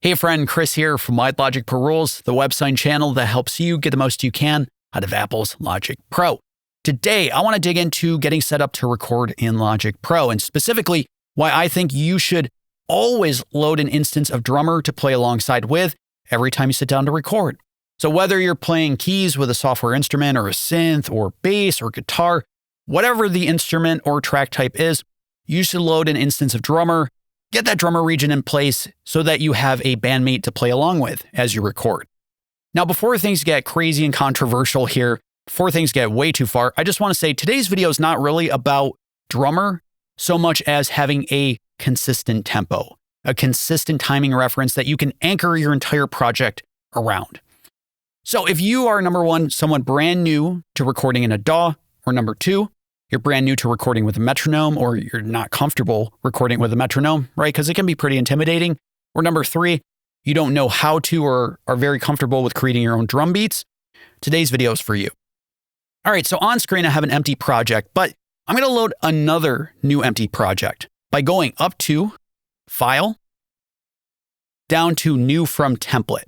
Hey friend, Chris here from Logic Pro Rules, the website and channel that helps you get the most you can out of Apple's Logic Pro. Today, I want to dig into getting set up to record in Logic Pro, and specifically why I think you should always load an instance of Drummer to play alongside with every time you sit down to record. So whether you're playing keys with a software instrument or a synth or bass or guitar, whatever the instrument or track type is, you should load an instance of Drummer. Get that drummer region in place so that you have a bandmate to play along with as you record. Now, before things get crazy and controversial here, before things get way too far, I just want to say today's video is not really about Drummer so much as having a consistent tempo, a consistent timing reference that you can anchor your entire project around. So if you are, number one, someone brand new to recording in a DAW, or number two, you're brand new to recording with a metronome, or you're not comfortable recording with a metronome, right? Because it can be pretty intimidating. Or number three, you don't know how to or are very comfortable with creating your own drum beats. Today's video is for you. All right, so on screen, I have an empty project, but I'm going to load another new empty project by going up to File, down to New from Template.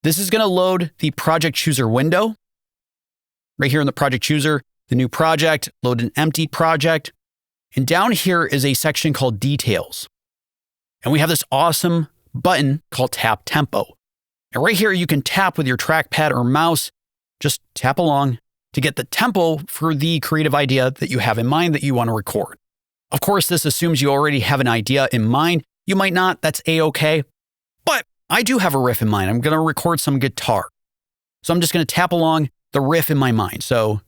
This is going to load the Project Chooser window. Right here in the Project Chooser, the new project, load an empty project. And down here is a section called Details. And we have this awesome button called Tap Tempo. And right here, you can tap with your trackpad or mouse, just tap along to get the tempo for the creative idea that you have in mind that you want to record. Of course, this assumes you already have an idea in mind. You might not, that's a-okay. But I do have a riff in mind. I'm going to record some guitar. So I'm just going to tap along the riff in my mind. So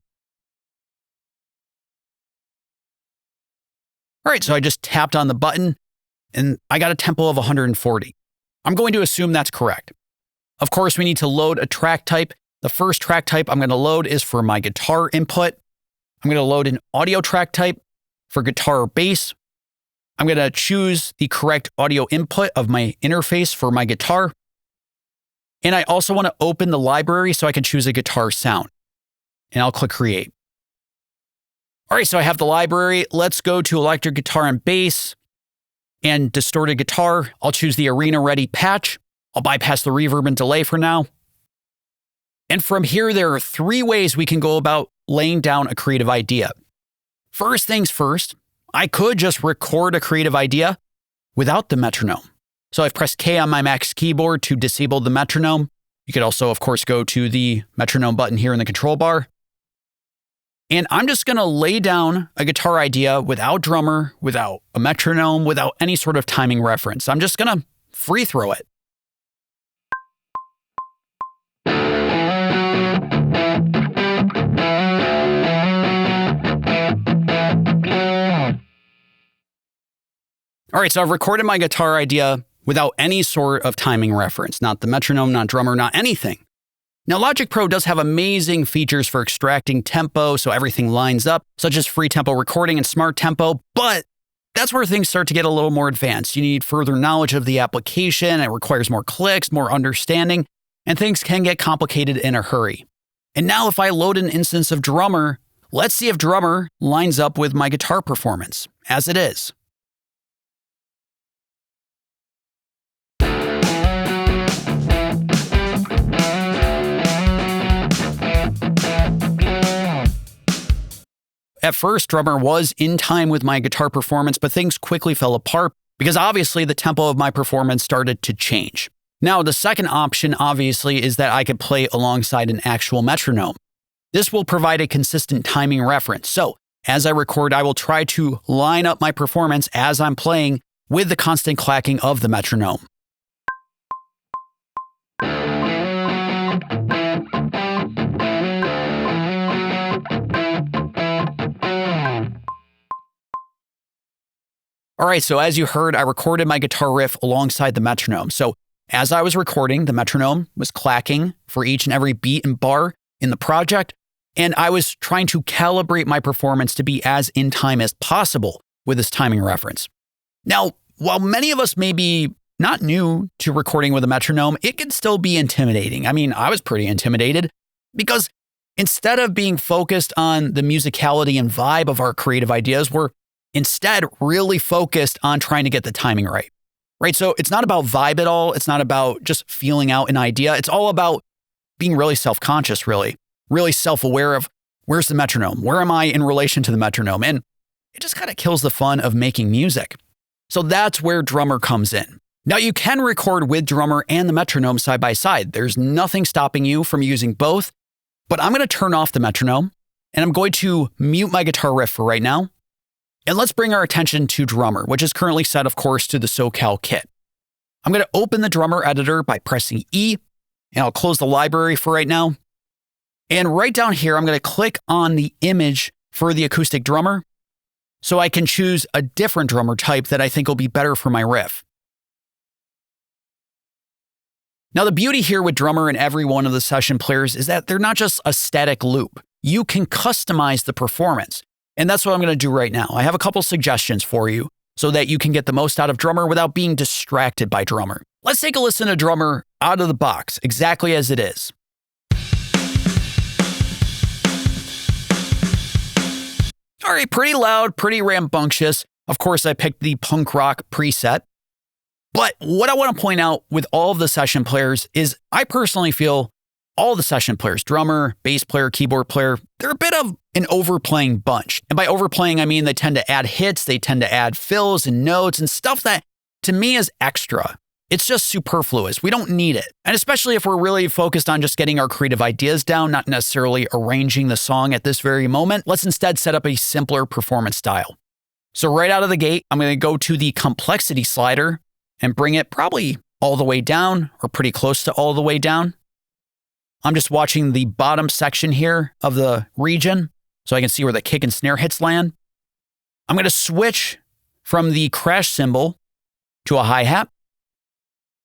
all right, so I just tapped on the button and I got a tempo of 140. I'm going to assume that's correct. Of course, we need to load a track type. The first track type I'm going to load is for my guitar input. I'm going to load an audio track type for guitar or bass. I'm going to choose the correct audio input of my interface for my guitar. And I also want to open the library so I can choose a guitar sound. And I'll click Create. All right, so I have the library. Let's go to electric guitar and bass and distorted guitar. I'll choose the Arena Ready patch. I'll bypass the reverb and delay for now. And from here, there are three ways we can go about laying down a creative idea. First things first, I could just record a creative idea without the metronome. So I've pressed K on my Mac's keyboard to disable the metronome. You could also, of course, go to the metronome button here in the control bar. And I'm just going to lay down a guitar idea without drummer, without a metronome, without any sort of timing reference. I'm just going to free throw it. All right, so I've recorded my guitar idea without any sort of timing reference, not the metronome, not drummer, not anything. Now, Logic Pro does have amazing features for extracting tempo so everything lines up, such as free tempo recording and smart tempo, but that's where things start to get a little more advanced. You need further knowledge of the application, it requires more clicks, more understanding, and things can get complicated in a hurry. And now if I load an instance of Drummer, let's see if Drummer lines up with my guitar performance, as it is. At first, Drummer was in time with my guitar performance, but things quickly fell apart because obviously the tempo of my performance started to change. Now, the second option, obviously, is that I could play alongside an actual metronome. This will provide a consistent timing reference. So, as I record, I will try to line up my performance as I'm playing with the constant clacking of the metronome. All right, so as you heard, I recorded my guitar riff alongside the metronome. So as I was recording, the metronome was clacking for each and every beat and bar in the project, and I was trying to calibrate my performance to be as in time as possible with this timing reference. Now, while many of us may be not new to recording with a metronome, it can still be intimidating. I mean, I was pretty intimidated because instead of being focused on the musicality and vibe of our creative ideas, we're instead really focused on trying to get the timing right. right? So it's not about vibe at all. It's not about just feeling out an idea. It's all about being really self-conscious, really self-aware of where's the metronome? Where am I in relation to the metronome? And it just kind of kills the fun of making music. So that's where Drummer comes in. Now you can record with Drummer and the metronome side by side. There's nothing stopping you from using both, but I'm going to turn off the metronome and I'm going to mute my guitar riff for right now. And let's bring our attention to Drummer, which is currently set, of course, to the SoCal kit. I'm going to open the Drummer editor by pressing E, and I'll close the library for right now. And right down here, I'm going to click on the image for the acoustic drummer so I can choose a different drummer type that I think will be better for my riff. Now, the beauty here with Drummer and every one of the session players is that they're not just a static loop. You can customize the performance. And that's what I'm going to do right now. I have a couple suggestions for you so that you can get the most out of Drummer without being distracted by Drummer. Let's take a listen to Drummer out of the box, exactly as it is. All right, pretty loud, pretty rambunctious. Of course, I picked the punk rock preset. But what I want to point out with all of the session players is I personally feel all the session players, drummer, bass player, keyboard player, they're a bit of an overplaying bunch. And by overplaying, I mean they tend to add hits, they tend to add fills and notes and stuff that to me is extra. It's just superfluous. We don't need it. And especially if we're really focused on just getting our creative ideas down, not necessarily arranging the song at this very moment, let's instead set up a simpler performance style. So right out of the gate, I'm going to go to the complexity slider and bring it probably all the way down or pretty close to all the way down. I'm just watching the bottom section here of the region so I can see where the kick and snare hits land. I'm going to switch from the crash cymbal to a hi-hat.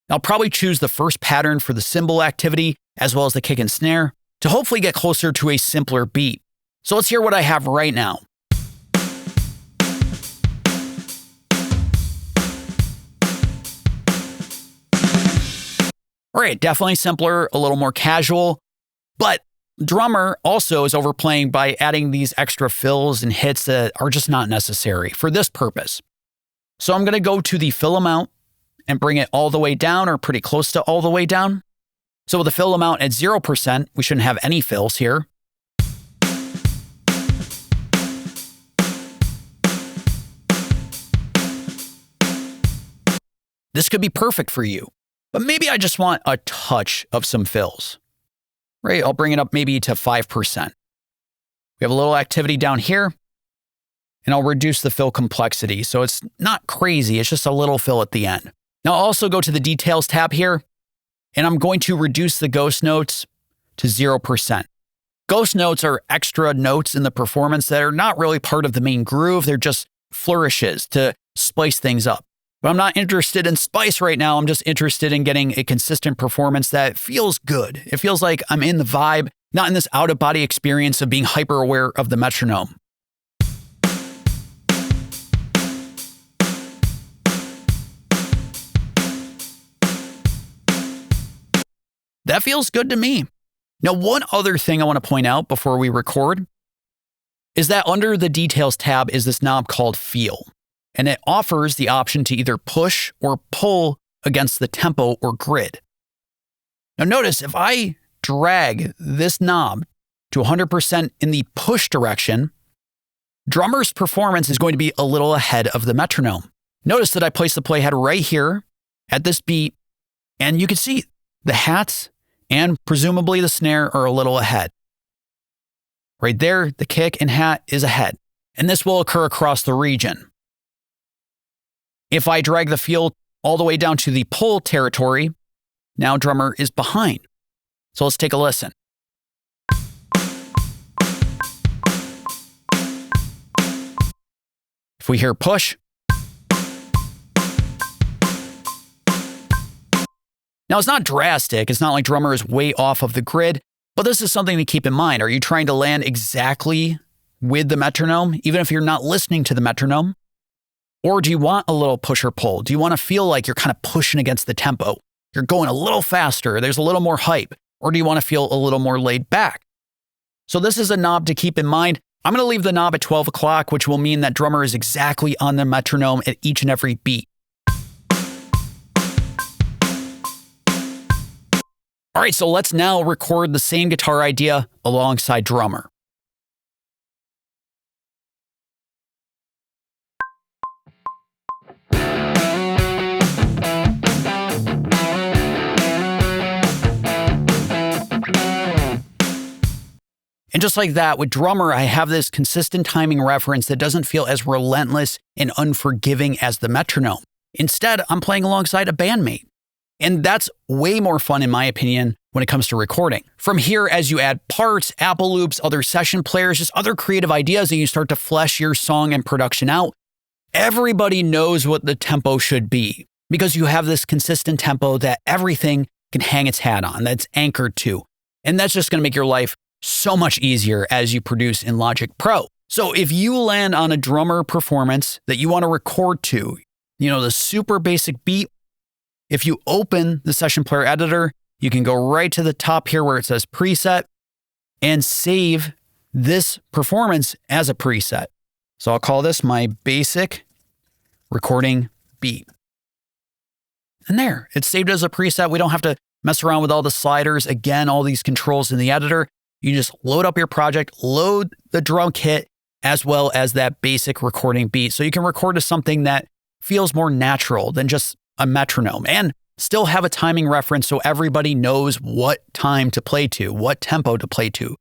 I'll probably choose the first pattern for the cymbal activity as well as the kick and snare to hopefully get closer to a simpler beat. So let's hear what I have right now. All right, definitely simpler, a little more casual, but Drummer also is overplaying by adding these extra fills and hits that are just not necessary for this purpose. So I'm going to go to the fill amount and bring it all the way down or pretty close to all the way down. So with the fill amount at 0%, we shouldn't have any fills here. This could be perfect for you. But maybe I just want a touch of some fills, right? I'll bring it up maybe to 5%. We have a little activity down here, and I'll reduce the fill complexity. So it's not crazy, it's just a little fill at the end. Now I'll also go to the details tab here, and I'm going to reduce the ghost notes to 0%. Ghost notes are extra notes in the performance that are not really part of the main groove. They're just flourishes to spice things up. But I'm not interested in spice right now. I'm just interested in getting a consistent performance that feels good. It feels like I'm in the vibe, not in this out-of-body experience of being hyper-aware of the metronome. That feels good to me. Now, one other thing I want to point out before we record is that under the Details tab is this knob called Feel. And it offers the option to either push or pull against the tempo or grid. Now notice if I drag this knob to 100% in the push direction, Drummer's performance is going to be a little ahead of the metronome. Notice that I placed the playhead right here at this beat, and you can see the hats and presumably the snare are a little ahead. Right there, the kick and hat is ahead, and this will occur across the region. If I drag the feel all the way down to the pull territory, now Drummer is behind. So let's take a listen. If we hear push, now it's not drastic. It's not like Drummer is way off of the grid, but this is something to keep in mind. Are you trying to land exactly with the metronome, even if you're not listening to the metronome? Or do you want a little push or pull? Do you want to feel like you're kind of pushing against the tempo? You're going a little faster, there's a little more hype. Or do you want to feel a little more laid back? So this is a knob to keep in mind. I'm going to leave the knob at 12 o'clock, which will mean that Drummer is exactly on the metronome at each and every beat. All right, so let's now record the same guitar idea alongside drummer. And just like that, with drummer, I have this consistent timing reference that doesn't feel as relentless and unforgiving as the metronome. Instead, I'm playing alongside a bandmate. And that's way more fun, in my opinion, when it comes to recording. From here, as you add parts, Apple loops, other session players, just other creative ideas, and you start to flesh your song and production out, everybody knows what the tempo should be because you have this consistent tempo that everything can hang its hat on, that's anchored to. And that's just going to make your life so much easier as you produce in Logic Pro. So if you land on a drummer performance that you want to record to, the super basic beat, if you open the session player editor, you can go right to the top here where it says preset and save this performance as a preset. So I'll call this my basic recording beat. And there, it's saved as a preset. We don't have to mess around with all the sliders. Again, all these controls in the editor. You just load up your project, load the drum kit, as well as that basic recording beat. So you can record to something that feels more natural than just a metronome and still have a timing reference so everybody knows what time to play to, what tempo to play to.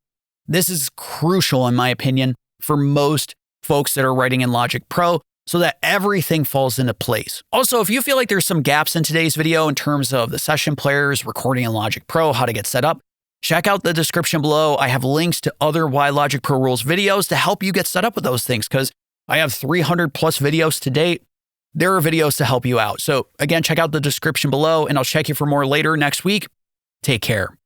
This is crucial, in my opinion, for most folks that are writing in Logic Pro so that everything falls into place. Also, if you feel like there's some gaps in today's video in terms of the session players, recording in Logic Pro, how to get set up, check out the description below. I have links to other Why Logic Pro Rules videos to help you get set up with those things because I have 300 plus videos to date. There are videos to help you out. So again, check out the description below and I'll check you for more later next week. Take care.